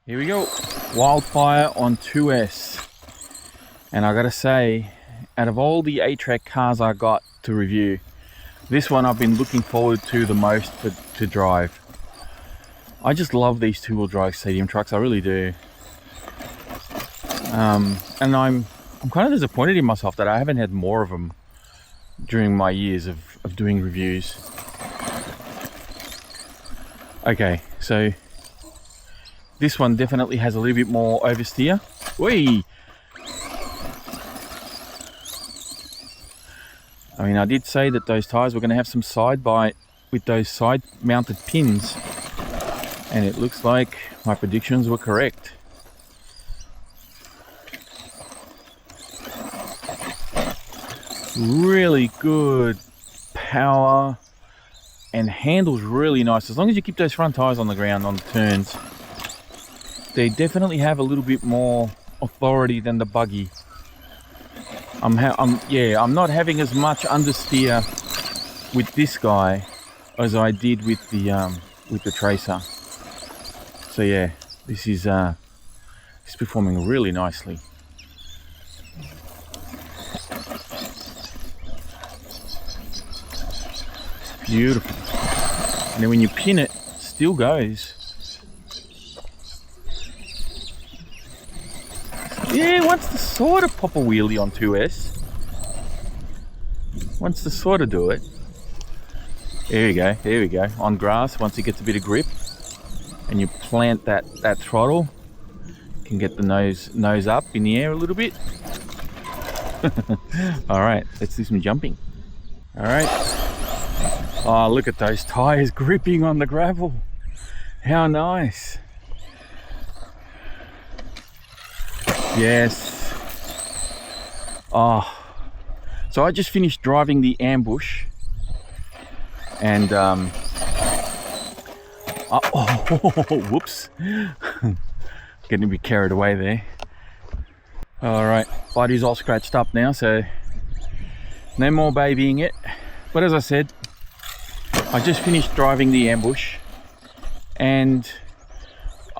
Here we go. Wildefire on 2S. And I gotta say, out of all the Atrek cars I got to review, this one I've been looking forward to the most to drive. I just love these two-wheel drive stadium trucks, I really do. And I'm kind of disappointed in myself that I haven't had more of them during my years of doing reviews. Okay, so this one definitely has a little bit more oversteer. Whee! I mean, I did say that those tyres were going to have some side bite with those side mounted pins, and it looks like my predictions were correct. Really good power and handles really nice. As long as you keep those front tyres on the ground on the turns, they definitely have a little bit more authority than the buggy. I'm not having as much understeer with this guy as I did with the Tracer. So yeah, this is performing really nicely. Beautiful. And then when you pin it, it still goes. Yeah, wants to sort of pop a wheelie on 2S. Wants to sort of do it. There we go. On grass, once it gets a bit of grip and you plant that throttle, you can get the nose up in the air a little bit. All right, let's do some jumping. All right. Oh, look at those tires gripping on the gravel. How nice. Yes. Oh, so I just finished driving the ambush, and whoops, getting a bit carried away there. All right, body's all scratched up now, so no more babying it. But as I said, I just finished driving the ambush, and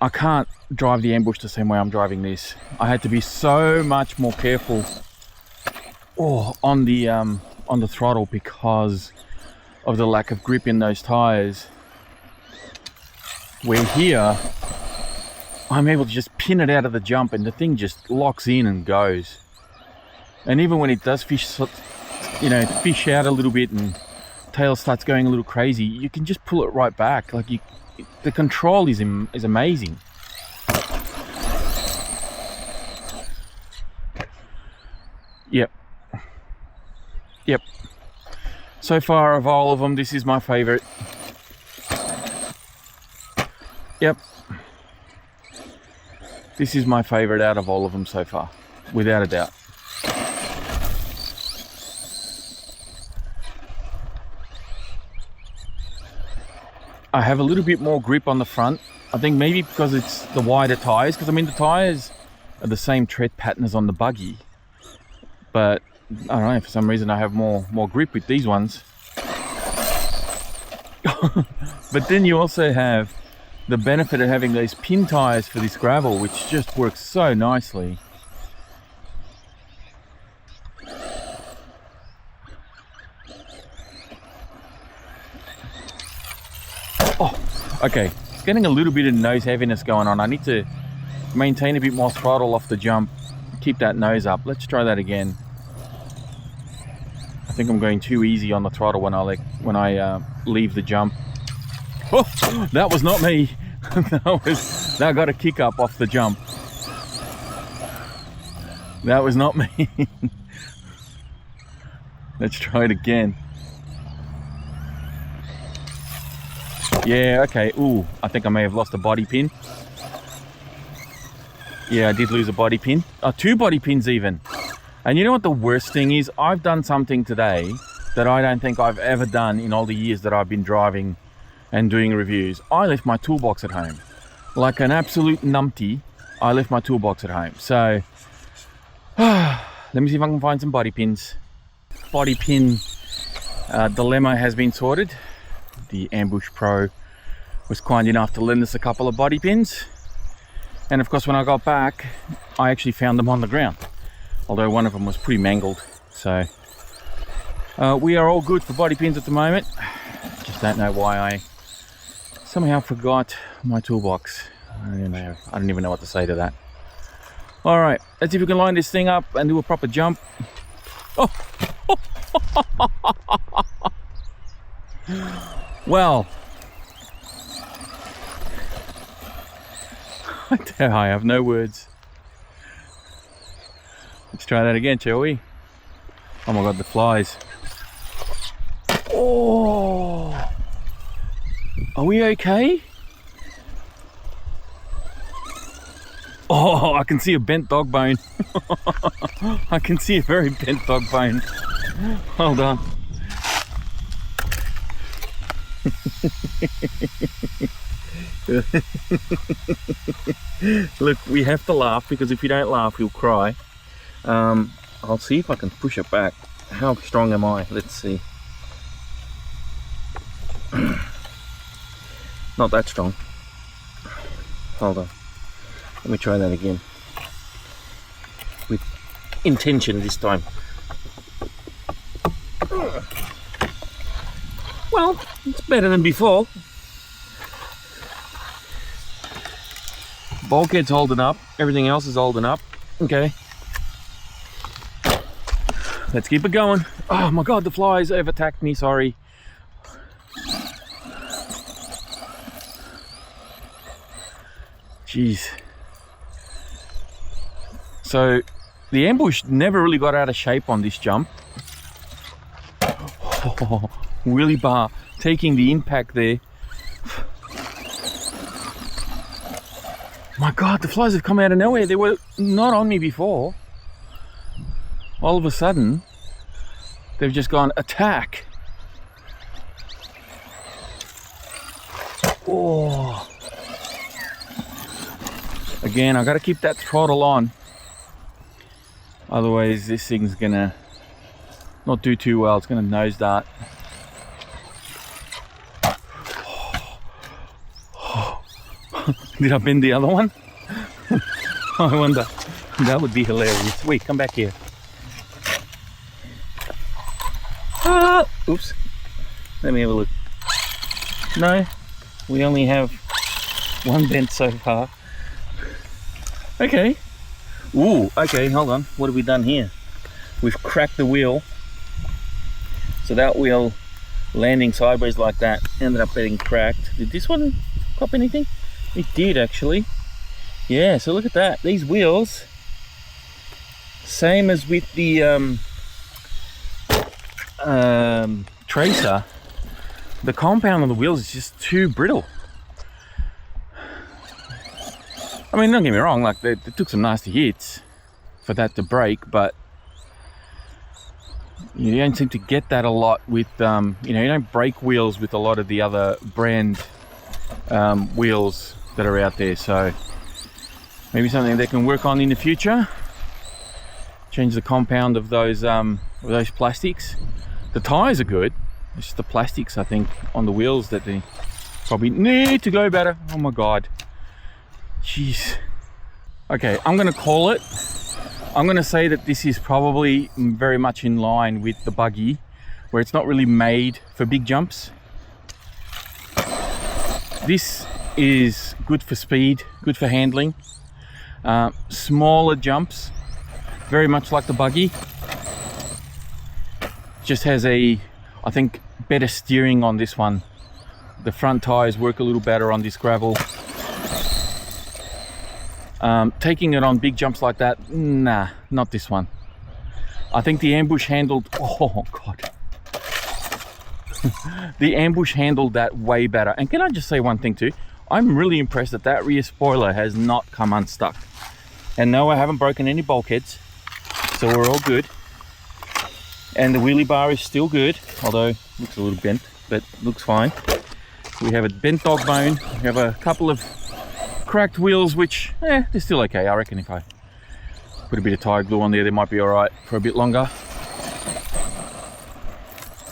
I can't drive the ambush the same way I'm driving this. I had to be so much more careful on the throttle because of the lack of grip in those tires. Where here, I'm able to just pin it out of the jump and the thing just locks in and goes. And even when it does fish out a little bit and tail starts going a little crazy, you can just pull it right back. Like the control is amazing. Yep. So far of all of them, this is my favorite. Yep. This is my favorite out of all of them so far, without a doubt. I have a little bit more grip on the front. I think maybe because it's the wider tires, because I mean the tires are the same tread pattern as on the buggy, but I don't know, for some reason I have more grip with these ones. But then you also have the benefit of having these pin tires for this gravel, which just works so nicely. Oh, okay, getting a little bit of nose heaviness going on. I need to maintain a bit more throttle off the jump, keep that nose up. Let's try that again. I think I'm going too easy on the throttle when I leave the jump. Oh, that was not me. That got a kick up off the jump. That was not me. Let's try it again. Yeah, okay. Ooh, I think I may have lost a body pin. Yeah, I did lose a body pin. Oh, 2 body pins even. And you know what the worst thing is? I've done something today that I don't think I've ever done in all the years that I've been driving and doing reviews. I left my toolbox at home. Like an absolute numpty, I left my toolbox at home. So, let me see if I can find some body pins. Body pin dilemma has been sorted. The Ambush Pro was kind enough to lend us a couple of body pins. And of course, when I got back, I actually found them on the ground, although one of them was pretty mangled. So we are all good for body pins at the moment. Just don't know why I somehow forgot my toolbox. I don't even know what to say to that. All right, let's see if we can line this thing up and do a proper jump. Oh. Well, I have no words. Let's try that again, shall we? Oh my god, the flies. Oh, are we okay? Oh, I can see a bent dog bone. I can see a very bent dog bone. Hold on. Look, we have to laugh, because if you don't laugh, you'll cry. I'll see if I can push it back. How strong am I? Let's see. Not that strong. Hold on. Let me try that again. With intention this time. Well, it's better than before. Bulkhead's holding up. Everything else is holding up. Okay. Let's keep it going. Oh my god, the flies have attacked me, sorry. Jeez. So, the ambush never really got out of shape on this jump. Oh, wheelie bar taking the impact there. My god, the flies have come out of nowhere. They were not on me before. All of a sudden, they've just gone attack. Oh. Again, I gotta keep that throttle on. Otherwise, this thing's gonna not do too well. It's gonna nose dart. Did I bend the other one? I wonder. That would be hilarious. Wait, come back here. Oops. Let me have a look. No, we only have one bent so far. Okay. Ooh, okay, hold on. What have we done here? We've cracked the wheel. So that wheel landing sideways like that ended up getting cracked. Did this one cop anything? It did actually. Yeah, so look at that. These wheels, same as with the Tracer, the compound on the wheels is just too brittle. I mean, don't get me wrong, like they took some nasty hits for that to break, but you don't seem to get that a lot with, you know, you don't break wheels with a lot of the other brand wheels that are out there. So maybe something they can work on in the future. Change the compound of those plastics. The tires are good. It's just the plastics, I think, on the wheels that they probably need to go better. Oh my god. Jeez. Okay, I'm gonna call it. I'm gonna say that this is probably very much in line with the buggy, where it's not really made for big jumps. This is good for speed, good for handling. Smaller jumps, very much like the buggy. Just has I think, better steering on this one. The front tires work a little better on this gravel. Taking it on big jumps like that, nah, not this one. I think the ambush handled, oh god. The ambush handled that way better. And can I just say one thing too? I'm really impressed that that rear spoiler has not come unstuck. And no, I haven't broken any bulkheads, so we're all good. And the wheelie bar is still good, although looks a little bent, but looks fine. We have a bent dog bone. We have a couple of cracked wheels, which they're still okay. I reckon if I put a bit of tire glue on there, they might be all right for a bit longer.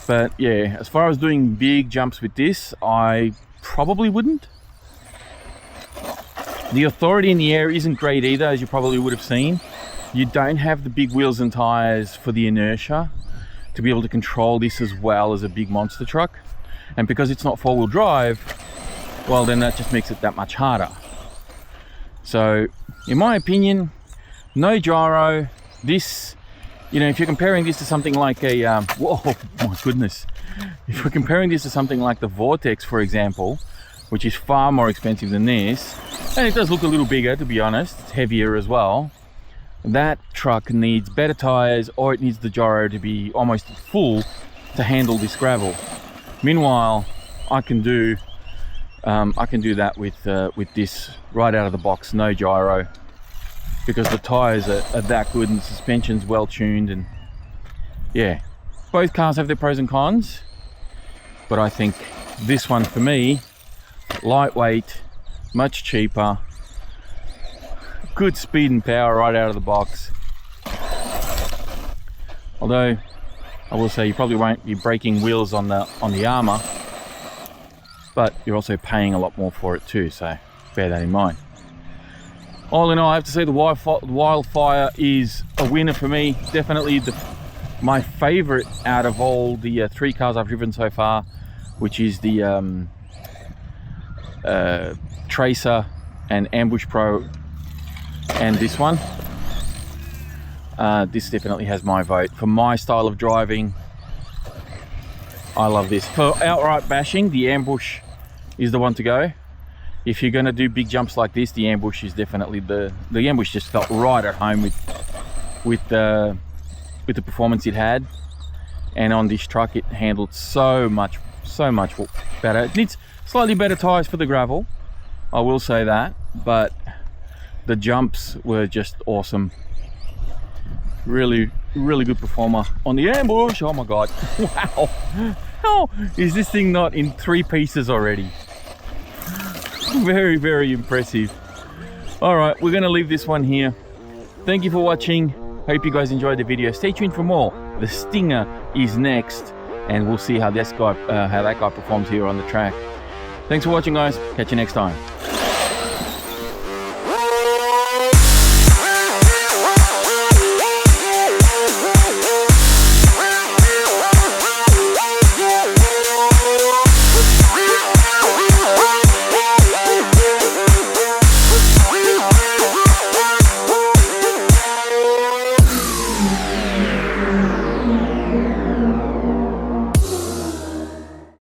But yeah, as far as doing big jumps with this, I probably wouldn't. The authority in the air isn't great either, as you probably would have seen. You don't have the big wheels and tires for the inertia to be able to control this as well as a big monster truck. And because it's not four-wheel drive, well, then that just makes it that much harder. So in my opinion, no gyro. This, you know, if you're comparing this to something like a whoa, my goodness, if we're comparing this to something like the Vortex, for example, which is far more expensive than this, and it does look a little bigger, to be honest, it's heavier as well, that truck needs better tires, or it needs the gyro to be almost full to handle this gravel. Meanwhile, I can do that with this right out of the box, no gyro, because the tires are that good and the suspension's well tuned. And yeah, both cars have their pros and cons, but I think this one, for me, lightweight, much cheaper, good speed and power right out of the box. Although I will say you probably won't be breaking wheels on the armor, but you're also paying a lot more for it too, so bear that in mind. All in all, I have to say the Wildefire is a winner for me. Definitely my favorite out of all the 3 cars I've driven so far, which is the Tracer and Ambush Pro, and this one. This definitely has my vote. For my style of driving, I love this. For outright bashing, the Ambush is the one to go. If you're going to do big jumps like this, the Ambush is definitely the Ambush just felt right at home with the performance it had, and on this truck it handled so much better. It needs slightly better tires for the gravel, I will say that, but the jumps were just awesome. Really good performer on the Ambush. Oh my god, wow, how is this thing not in 3 pieces already? Very impressive. All right, we're gonna leave this one here. Thank you for watching. Hope you guys enjoyed the video. Stay tuned for more. The Stinger is next, and we'll see how that guy performs here on the track. Thanks for watching, guys. Catch you next time.